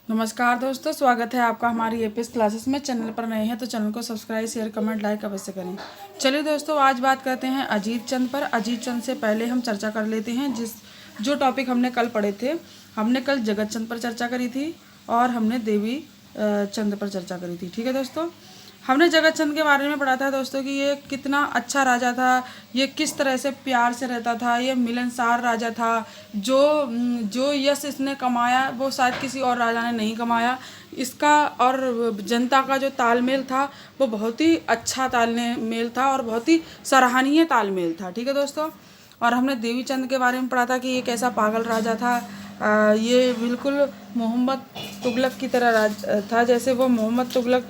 नमस्कार दोस्तों, स्वागत है आपका हमारी एपीएस क्लासेस में। चैनल पर नए हैं तो चैनल को सब्सक्राइब, शेयर, कमेंट, लाइक अवश्य करें। चलिए दोस्तों, आज बात करते हैं अजीत चंद पर। अजीत चंद से पहले हम चर्चा कर लेते हैं जो टॉपिक हमने कल पढ़े थे। हमने कल जगत चंद पर चर्चा करी थी और हमने देवी चंद पर चर्चा करी थी। ठीक है दोस्तों, हमने जगत चंद के बारे में पढ़ा था दोस्तों कि ये कितना अच्छा राजा था, ये किस तरह से प्यार से रहता था, ये मिलनसार राजा था। जो यश इसने कमाया वो शायद किसी और राजा ने नहीं कमाया। इसका और जनता का जो तालमेल था वो बहुत ही अच्छा तालमेल था और बहुत ही सराहनीय तालमेल था। ठीक है दोस्तों, और हमने देवी चंद के बारे में पढ़ा था कि ये कैसा पागल राजा था। ये बिल्कुल मोहम्मद तुगलक की तरह राज था, जैसे वो मोहम्मद तुगलक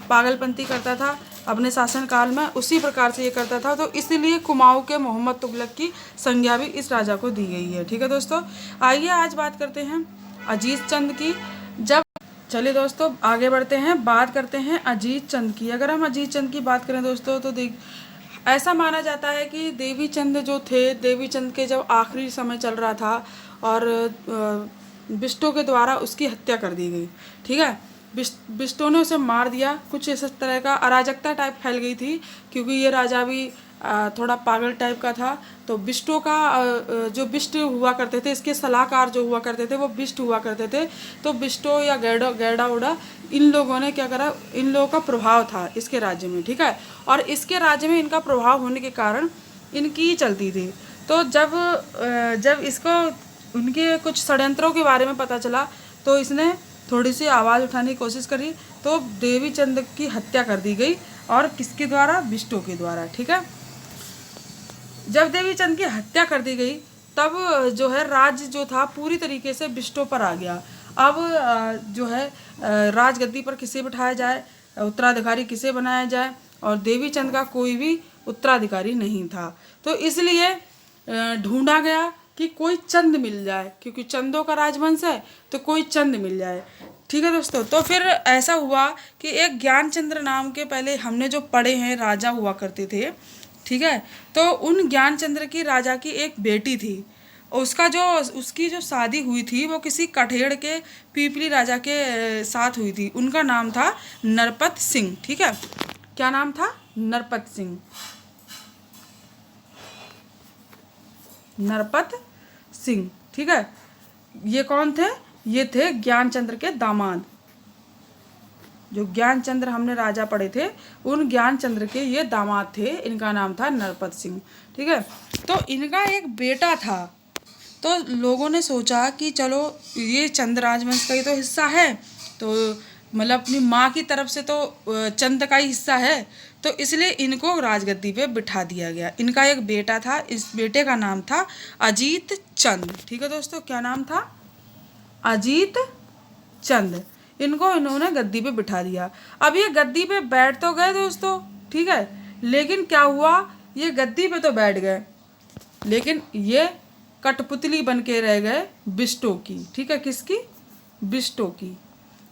पागलपंती करता था अपने शासनकाल में, उसी प्रकार से ये करता था। तो इसीलिए कुमाऊं के मोहम्मद तुगलक की संज्ञा भी इस राजा को दी गई है। ठीक है दोस्तों, आइए आज बात करते हैं अजीत चंद की। चलिए दोस्तों, आगे बढ़ते हैं, बात करते हैं अजीत चंद की। अगर हम अजीत चंद की बात करें दोस्तों तो ऐसा माना जाता है कि देवी चंद जो थे, देवी चंद के जब आखिरी समय चल रहा था और बिष्टों के द्वारा उसकी हत्या कर दी गई। ठीक है, बिष्टों ने उसे मार दिया। कुछ इस तरह का अराजकता टाइप फैल गई थी क्योंकि ये राजा भी थोड़ा पागल टाइप का था। तो बिष्टों का जो बिष्ट हुआ करते थे, इसके सलाहकार जो हुआ करते थे वो बिष्ट हुआ करते थे। तो बिष्टों या गैडा उड़ा, इन लोगों ने क्या करा, इन लोगों का प्रभाव था इसके राज्य में। ठीक है, और इसके राज्य में इनका प्रभाव होने के कारण इनकी चलती थी। तो जब इसको उनके कुछ षड्यंत्रों के बारे में पता चला तो इसने थोड़ी सी आवाज़ उठाने की कोशिश करी, तो देवी चंद की हत्या कर दी गई। और किसके द्वारा? बिष्टों के द्वारा। ठीक है, जब देवी चंद की हत्या कर दी गई तब जो है राज्य जो था पूरी तरीके से बिष्टों पर आ गया। अब जो है राजगद्दी पर किसे बिठाया जाए, उत्तराधिकारी किसे बनाया जाए, और देवी चंद का कोई भी उत्तराधिकारी नहीं था। तो इसलिए ढूंढा गया कि कोई चंद मिल जाए, क्योंकि चंदों का राजवंश है तो कोई चंद मिल जाए। ठीक है दोस्तों, तो फिर ऐसा हुआ कि एक ज्ञानचंद्र नाम के, पहले हमने जो पढ़े हैं, राजा हुआ करते थे। ठीक है, तो उन ज्ञानचंद्र की राजा की एक बेटी थी। उसकी जो शादी हुई थी वो किसी कठेड़ के पीपली राजा के साथ हुई थी। उनका नाम था नरपत सिंह। ठीक है, क्या नाम था? नरपत सिंह। नरपत सिंह। ठीक है, ये कौन थे? ये थे ज्ञानचंद्र के दामाद। जो ज्ञानचंद्र हमने राजा पढ़े थे, उन ज्ञानचंद्र के ये दामाद थे। इनका नाम था नरपत सिंह। ठीक है, तो इनका एक बेटा था। तो लोगों ने सोचा कि चलो ये चंद राजवंश का ही तो हिस्सा है, तो मतलब अपनी माँ की तरफ से तो चंद का ही हिस्सा है, तो इसलिए इनको राजगद्दी पे बिठा दिया गया। इनका एक बेटा था, इस बेटे का नाम था अजीत चंद। ठीक है दोस्तों, क्या नाम था? अजीत चंद। इनको इन्होंने गद्दी पे बिठा दिया। अब ये गद्दी पे बैठ तो गए दोस्तों, ठीक है, लेकिन क्या हुआ, ये गद्दी पे तो बैठ गए लेकिन ये कठपुतली बन के रह गए बिष्टों की। ठीक है, किसकी? बिष्टों की।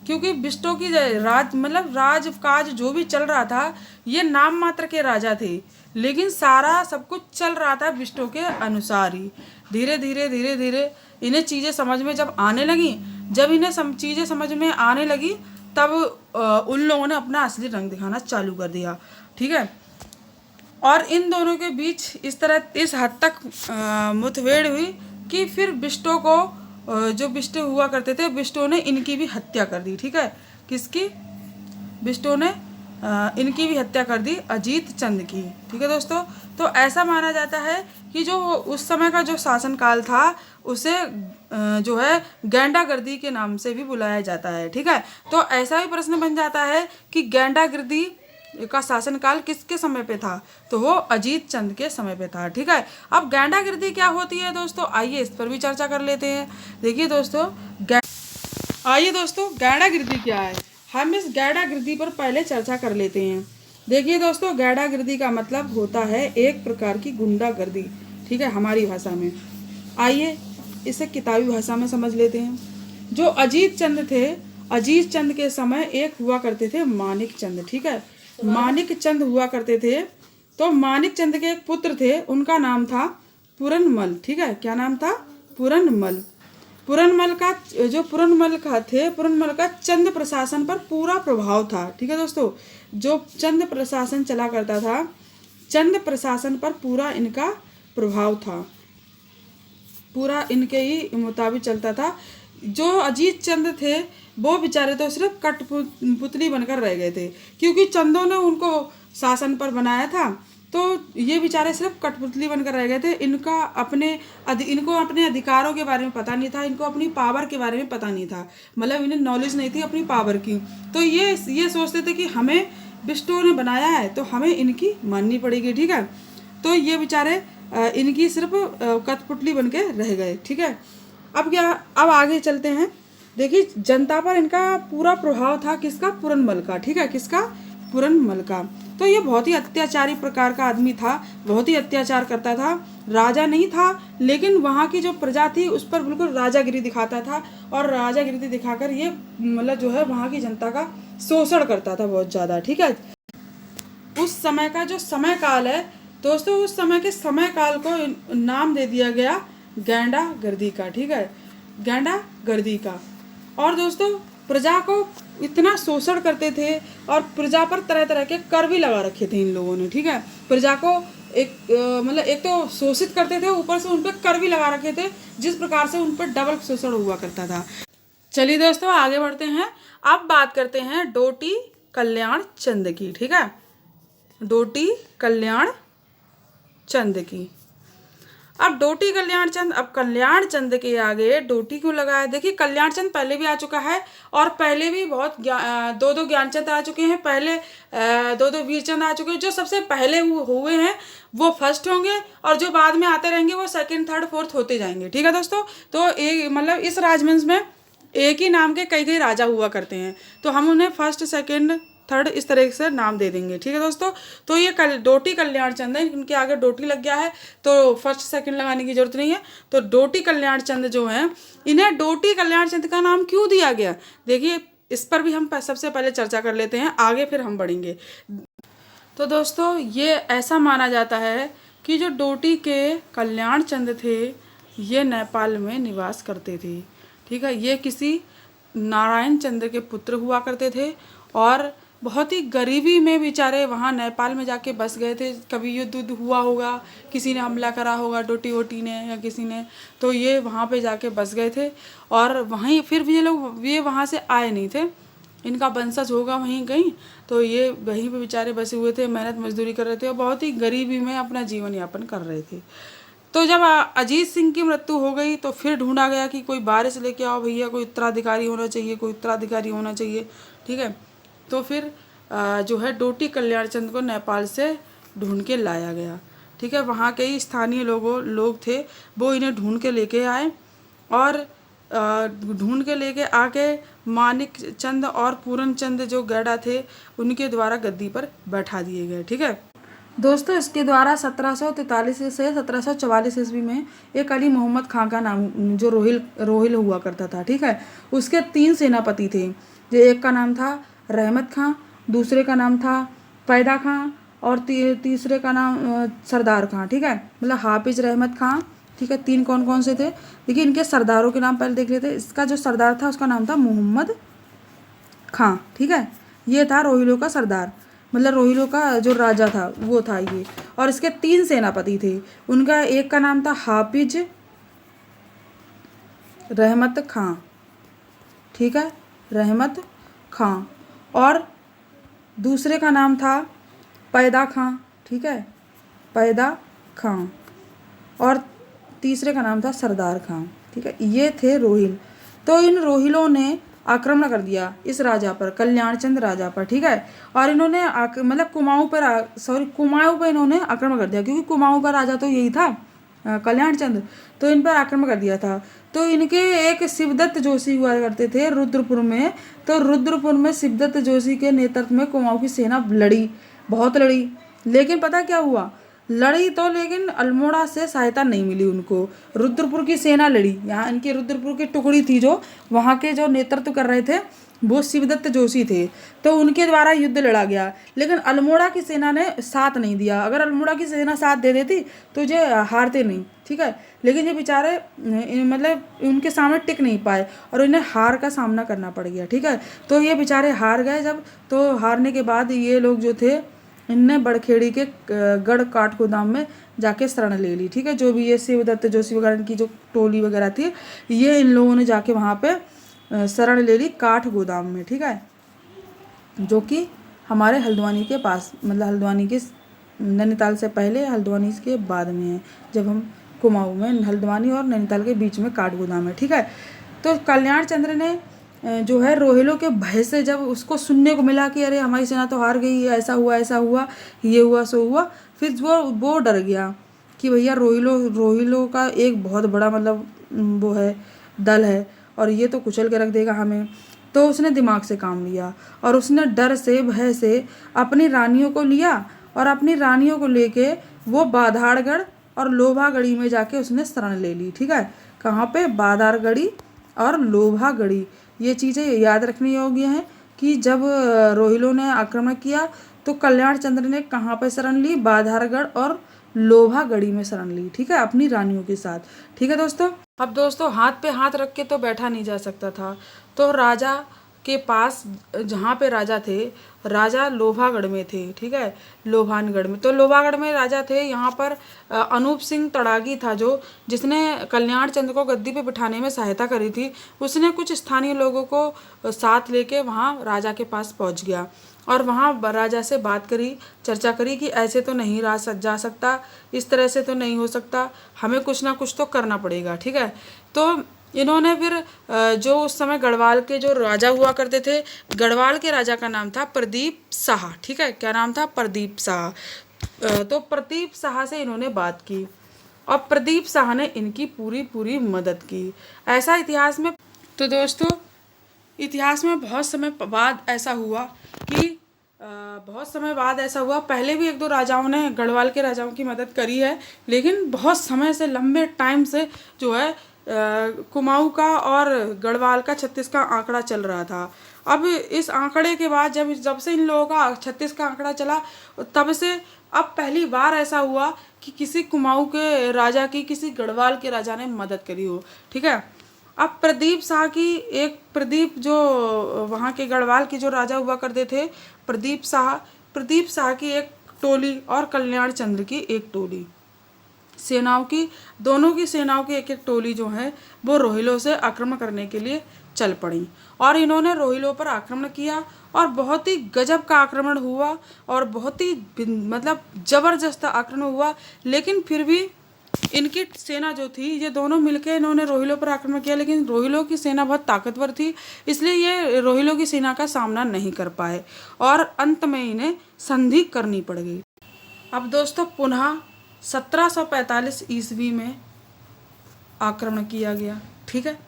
क्योंकि बिष्टों की राज काज जो भी चल रहा था, ये नाम मात्र के राजा थे, लेकिन सारा सब कुछ चल रहा था बिष्टों के अनुसार ही। धीरे धीरे धीरे धीरे इन्हें चीज़ें समझ में जब आने लगी, चीज़ें समझ में आने लगी, तब उन लोगों ने अपना असली रंग दिखाना चालू कर दिया। ठीक है, और इन दोनों के बीच इस हद तक मुठभेड़ हुई कि फिर बिष्टों को, जो बिष्ट हुआ करते थे, बिष्टों ने इनकी भी हत्या कर दी। ठीक है, किसकी? बिष्टों ने इनकी भी हत्या कर दी, अजीत चंद की। ठीक है दोस्तों, तो ऐसा माना जाता है कि जो उस समय का जो शासनकाल था उसे जो है गैंडागर्दी के नाम से भी बुलाया जाता है। ठीक है, तो ऐसा भी प्रश्न बन जाता है कि गैंडागर्दी का शासनकाल किसके समय पे था? तो वो अजीत चंद के समय पे था। ठीक है, अब गैंडागर्दी क्या होती है दोस्तों, आइए इस पर भी चर्चा कर लेते हैं। देखिए दोस्तों, आइए दोस्तों, गैंडागर्दी क्या है, हम इस गैंडागर्दी पर पहले चर्चा कर लेते हैं। देखिए दोस्तों, गैंडागर्दी का मतलब होता है एक प्रकार की गुंडागर्दी। ठीक है, हमारी भाषा में। आइए इसे किताबी भाषा में समझ लेते हैं। जो अजीत चंद थे, अजीत चंद के समय एक हुआ करते थे मानिक चंद। ठीक है, मानिक चंद हुआ करते थे। तो मानिक चंद के एक पुत्र थे, उनका नाम था पूरनमल। ठीक है, क्या नाम था? पूरनमल। पुरनमल का जो पुरनमल का चंद प्रशासन पर पूरा प्रभाव था। ठीक है दोस्तों, जो चंद प्रशासन चला करता था, चंद प्रशासन पर पूरा इनका प्रभाव था, पूरा इनके ही मुताबिक चलता था। जो अजीत चंद थे वो बेचारे तो सिर्फ कठपुतली बनकर रह गए थे, क्योंकि चंदों ने उनको शासन पर बनाया था, तो ये बेचारे सिर्फ कठपुतली बनकर रह गए थे। इनको अपने अधिकारों के बारे में पता नहीं था, इनको अपनी पावर के बारे में पता नहीं था, मतलब इन्हें नॉलेज नहीं थी अपनी पावर की। तो ये सोचते थे कि हमें विष्णु ने बनाया है तो हमें इनकी माननी पड़ेगी। ठीक है, तो ये बेचारे इनकी सिर्फ कठपुतली बन के रह गए। ठीक है, अब आगे चलते हैं। देखिए, जनता पर इनका पूरा प्रभाव था किसका? पुरनमल का। ठीक है, किसका? पुरनमल का। तो ये बहुत ही अत्याचारी प्रकार का आदमी था, बहुत ही अत्याचार करता था। राजा नहीं था, लेकिन वहाँ की जो प्रजा थी उस पर बिल्कुल राजागिरी दिखाता था, और राजागिरी दिखाकर ये मतलब जो है वहाँ की जनता का शोषण करता था बहुत ज़्यादा। ठीक है, उस समय का जो समय काल है दोस्तों, उस समय के समय काल को नाम दे दिया गया गैंडा गर्दी का। ठीक है, गैंडा गर्दी का। और दोस्तों, प्रजा को इतना शोषण करते थे और प्रजा पर तरह तरह के कर भी लगा रखे थे इन लोगों ने। ठीक है, प्रजा को एक तो शोषित करते थे, ऊपर से उन पर कर भी लगा रखे थे, जिस प्रकार से उन पर डबल शोषण हुआ करता था। चलिए दोस्तों, आगे बढ़ते हैं। अब बात करते हैं डोटी कल्याण चंद की। ठीक है, डोटी कल्याण चंद की। अब डोटी कल्याण चंद, अब कल्याण चंद के आगे डोटी क्यों लगाया? देखिए, कल्याण चंद पहले भी आ चुका है, और पहले भी बहुत दो ज्ञानचंद आ चुके हैं, पहले दो वीरचंद आ चुके हैं। जो सबसे पहले हुए हैं वो फर्स्ट होंगे, और जो बाद में आते रहेंगे वो सेकंड, थर्ड, फोर्थ होते जाएंगे। ठीक है दोस्तों, तो एक मतलब इस राजवंश में एक ही नाम के कई कई राजा हुआ करते हैं, तो हम उन्हें फर्स्ट, सेकंड, थर्ड इस तरह से नाम दे देंगे। ठीक है दोस्तों, तो ये डोटी कल्याण चंद है, इनके आगे डोटी लग गया है तो फर्स्ट सेकंड लगाने की जरूरत नहीं है। तो डोटी कल्याण चंद जो हैं, इन्हें डोटी कल्याण चंद का नाम क्यों दिया गया? देखिए, इस पर भी हम सबसे पहले चर्चा कर लेते हैं, आगे फिर हम बढ़ेंगे। तो दोस्तों, ये ऐसा माना जाता है कि जो डोटी के कल्याण चंद थे ये नेपाल में निवास करते थे। ठीक है, ये किसी नारायण चंद्र के पुत्र हुआ करते थे, और बहुत ही गरीबी में बेचारे वहाँ नेपाल में जाके बस गए थे। कभी युद्ध हुआ होगा, किसी ने हमला करा होगा डोटी वोटी ने या किसी ने, तो ये वहाँ पे जाके बस गए थे, और वहीं फिर भी ये वहाँ से आए नहीं थे, इनका वंशज होगा वहीं कहीं, तो ये वहीं पे बेचारे बसे हुए थे, मेहनत मजदूरी कर रहे थे और बहुत ही गरीबी में अपना जीवन यापन कर रहे थे। तो जब अजीत सिंह की मृत्यु हो गई तो फिर ढूंढा गया कि कोई बारिश लेके आओ भैया, कोई उत्तराधिकारी होना चाहिए, कोई उत्तराधिकारी होना चाहिए। ठीक है, तो फिर जो है डोटी कल्याण चंद को नेपाल से ढूंढ के लाया गया। ठीक है, वहाँ के ही स्थानीय लोग थे, वो इन्हें ढूंढ के लेके आए, और ढूंढ के लेके आके मानिक चंद और पूरन चंद जो गैडा थे उनके द्वारा गद्दी पर बैठा दिए गए। ठीक है दोस्तों, इसके द्वारा 1743 से 1744 ईस्वी में एक अली मोहम्मद खां का नाम, जो रोहिल हुआ करता था। ठीक है, उसके 3 सेनापति थे, जो एक का नाम था रहमत खां, दूसरे का नाम था पैदा खां, और तीसरे का नाम सरदार खां। ठीक है, मतलब हाफिज, रहमत खां। ठीक है, 3 कौन कौन से थे? देखिए, इनके सरदारों के नाम पहले देख लेते हैं। इसका जो सरदार था उसका नाम था मोहम्मद खां। ठीक है, ये था रोहिलों का सरदार, मतलब रोहिलों का जो राजा था वो था ये। और इसके 3 सेनापति थे, उनका एक का नाम था हाफिज रहमत खां। ठीक है, रहमत खां, और दूसरे का नाम था पैदा खां। ठीक है, पैदा खां, और तीसरे का नाम था सरदार खां। ठीक है, ये थे रोहिल। तो इन रोहिलों ने आक्रमण कर दिया इस राजा पर, कल्याणचंद राजा पर। ठीक है, और इन्होंने मतलब कुमाऊं पर इन्होंने आक्रमण कर दिया, क्योंकि कुमाऊं का राजा तो यही था कल्याणचंद, तो इन पर आक्रमण कर दिया था। तो इनके एक शिवदत्त जोशी हुआ करते थे रुद्रपुर में, तो रुद्रपुर में शिवदत्त जोशी के नेतृत्व में कुमाऊं की सेना लड़ी, बहुत लड़ी, लेकिन पता क्या हुआ, लड़ी तो, लेकिन अल्मोड़ा से सहायता नहीं मिली उनको। रुद्रपुर की सेना लड़ी, यहाँ इनकी रुद्रपुर की टुकड़ी थी जो वहाँ के जो नेतृत्व कर रहे थे वो शिवदत्त जोशी थे, तो उनके द्वारा युद्ध लड़ा गया। लेकिन अल्मोड़ा की सेना ने साथ नहीं दिया। अगर अल्मोड़ा की सेना साथ दे देती तो ये हारते नहीं, ठीक है। लेकिन ये बेचारे मतलब उनके सामने टिक नहीं पाए और इन्हें हार का सामना करना पड़ गया, ठीक है। तो ये बेचारे हार गए जब, तो हारने के बाद ये लोग जो थे इनने बड़खेड़ी के गढ़ काठ गोदाम में जाके शरण ले ली, ठीक है। जो भी ये शिवदत्त जोशी वगैरह की जो टोली वगैरह थी, ये इन लोगों ने जाके वहाँ पे शरण ले ली काठ गोदाम में, ठीक है, जो कि हमारे हल्द्वानी के पास, मतलब हल्द्वानी के नैनीताल से पहले हल्द्वानी के बाद में है। जब हम कुमाऊं में, हल्द्वानी और नैनीताल के बीच में काठ गोदाम है, ठीक है। तो कल्याण चंद्र ने जो है रोहिलों के भय से, जब उसको सुनने को मिला कि अरे हमारी सेना तो हार गई, ऐसा हुआ ये हुआ सो हुआ, फिर वो डर गया कि भैया रोहिलों का एक बहुत बड़ा मतलब वो है दल है और ये तो कुचल के रख देगा हमें। तो उसने दिमाग से काम लिया और उसने डर से भय से अपनी रानियों को लिया और अपनी रानियों को लेके वो बाधाड़गढ़ और लोभागढ़ी में जाके उसने शरण ले ली, ठीक है। कहाँ पे? बाधाड़गढ़ी और लोभागढ़ी। ये चीज़ें याद रखने योग्य हैं कि जब रोहिलों ने आक्रमण किया तो कल्याण चंद्र ने कहाँ पे शरण ली? बाधाड़गढ़ और लोभागढ़ी में शरण ली, ठीक है, अपनी रानियों के साथ, ठीक है दोस्तों। अब दोस्तों हाथ पे हाथ रख के तो बैठा नहीं जा सकता था, तो राजा के पास, जहाँ पे राजा थे, राजा लोभागढ़ में थे, ठीक है, लोभानगढ़ में। तो लोभागढ़ में राजा थे, यहाँ पर अनूप सिंह तड़ागी था जो, जिसने कल्याण चंद्र को गद्दी पे बिठाने में सहायता करी थी। उसने कुछ स्थानीय लोगों को साथ लेके वहाँ राजा के पास पहुँच गया और वहाँ राजा से बात करी, चर्चा करी कि ऐसे तो नहीं जा सकता, इस तरह से तो नहीं हो सकता, हमें कुछ ना कुछ तो करना पड़ेगा, ठीक है। तो इन्होंने फिर जो उस समय गढ़वाल के जो राजा हुआ करते थे, गढ़वाल के राजा का नाम था प्रदीप शाह, ठीक है, क्या नाम था? प्रदीप शाह। तो प्रदीप शाह से इन्होंने बात की और प्रदीप शाह ने इनकी पूरी मदद की। ऐसा इतिहास में, तो दोस्तों इतिहास में बहुत समय बाद ऐसा हुआ कि पहले भी एक दो राजाओं ने गढ़वाल के राजाओं की मदद करी है, लेकिन बहुत समय से, लंबे टाइम से जो है कुमाऊं का और गढ़वाल का 36 का आंकड़ा चल रहा था। अब इस आंकड़े के बाद जब से इन लोगों का 36 का आंकड़ा चला, तब से अब पहली बार ऐसा हुआ कि किसी कुमाऊं के राजा की किसी गढ़वाल के राजा ने मदद करी हो, ठीक है। अब प्रदीप जो वहाँ के गढ़वाल के जो राजा हुआ करते थे, प्रदीप शाह की एक टोली और कल्याण चंद्र की एक टोली, सेनाओं की, दोनों की सेनाओं की एक टोली जो है वो रोहिलों से आक्रमण करने के लिए चल पड़ी और इन्होंने रोहिलों पर आक्रमण किया और बहुत ही गजब का आक्रमण हुआ और बहुत ही मतलब जबरदस्त आक्रमण हुआ। लेकिन फिर भी इनकी सेना जो थी, ये दोनों मिलकर इन्होंने रोहिलों पर आक्रमण किया, लेकिन रोहिलों की सेना बहुत ताकतवर थी, इसलिए ये रोहिलों की सेना का सामना नहीं कर पाए और अंत में इन्हें संधि करनी पड़ गई। अब दोस्तों पुनः 1745 ईस्वी में आक्रमण किया गया, ठीक है,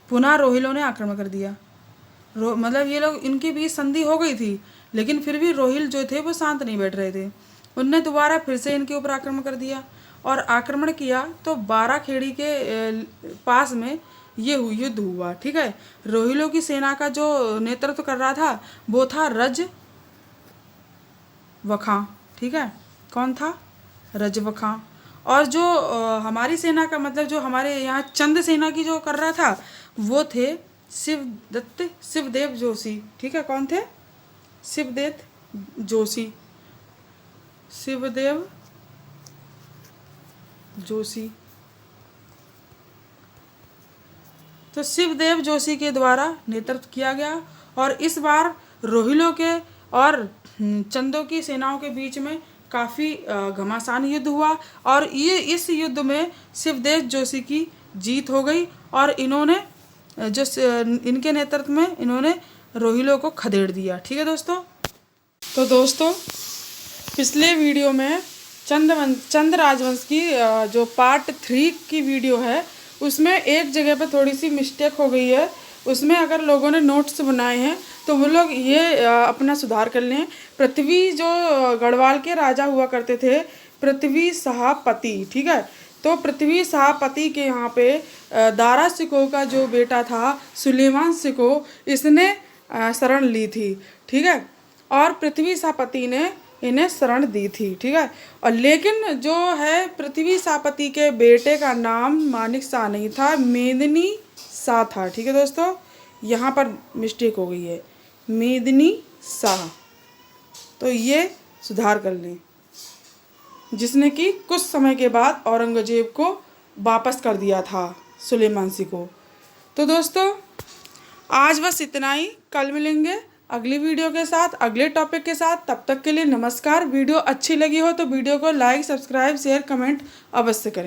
पुनः रोहिलों ने आक्रमण कर दिया। मतलब ये लोग, इनके बीच संधि हो गई थी, लेकिन फिर भी रोहिल जो थे वो शांत नहीं बैठ रहे थे। उनने दोबारा फिर से इनके ऊपर आक्रमण कर दिया और आक्रमण किया तो बाराखेड़ी के पास में ये युद्ध हुआ, ठीक है। रोहिलों की सेना का जो नेतृत्व कर रहा था वो था रजवखां, ठीक है, कौन था? रजवखां। और जो हमारी सेना का, मतलब जो हमारे यहाँ चंद सेना की जो कर रहा था वो थे शिवदेव जोशी, ठीक है, कौन थे? शिवदेव जोशी। तो शिवदेव जोशी के द्वारा नेतृत्व किया गया और इस बार रोहिलों के और चंदों की सेनाओं के बीच में काफ़ी घमासान युद्ध हुआ और ये इस युद्ध में शिवदेव जोशी की जीत हो गई और इन्होंने जो इनके नेतृत्व में इन्होंने रोहिलों को खदेड़ दिया, ठीक है दोस्तों। तो दोस्तों पिछले वीडियो में चंद राजवंश की जो पार्ट 3 की वीडियो है उसमें एक जगह पर थोड़ी सी मिस्टेक हो गई है। उसमें अगर लोगों ने नोट्स बनाए हैं तो वो लोग ये अपना सुधार कर लें। पृथ्वी जो गढ़वाल के राजा हुआ करते थे, पृथ्वी शाह पति, ठीक है। तो पृथ्वी शाह पति के यहाँ पे दारा शिकोह का जो बेटा था सुलेमान शिकोह, इसने शरण ली थी, ठीक है। और पृथ्वी शाह पति ने इन्हें शरण दी थी, ठीक है। और लेकिन जो है पृथ्वी शाह पति के बेटे का नाम मानिक शाह नहीं था, मेदिनी शाह था, ठीक है दोस्तों। यहाँ पर मिस्टेक हो गई है, मेदिनी शाह, तो ये सुधार कर लें, जिसने कि कुछ समय के बाद औरंगजेब को वापस कर दिया था सुलेमान शिकोह। तो दोस्तों आज बस इतना ही, कल मिलेंगे अगली वीडियो के साथ, अगले टॉपिक के साथ। तब तक के लिए नमस्कार। वीडियो अच्छी लगी हो तो वीडियो को लाइक, सब्सक्राइब, शेयर, कमेंट अवश्य करें।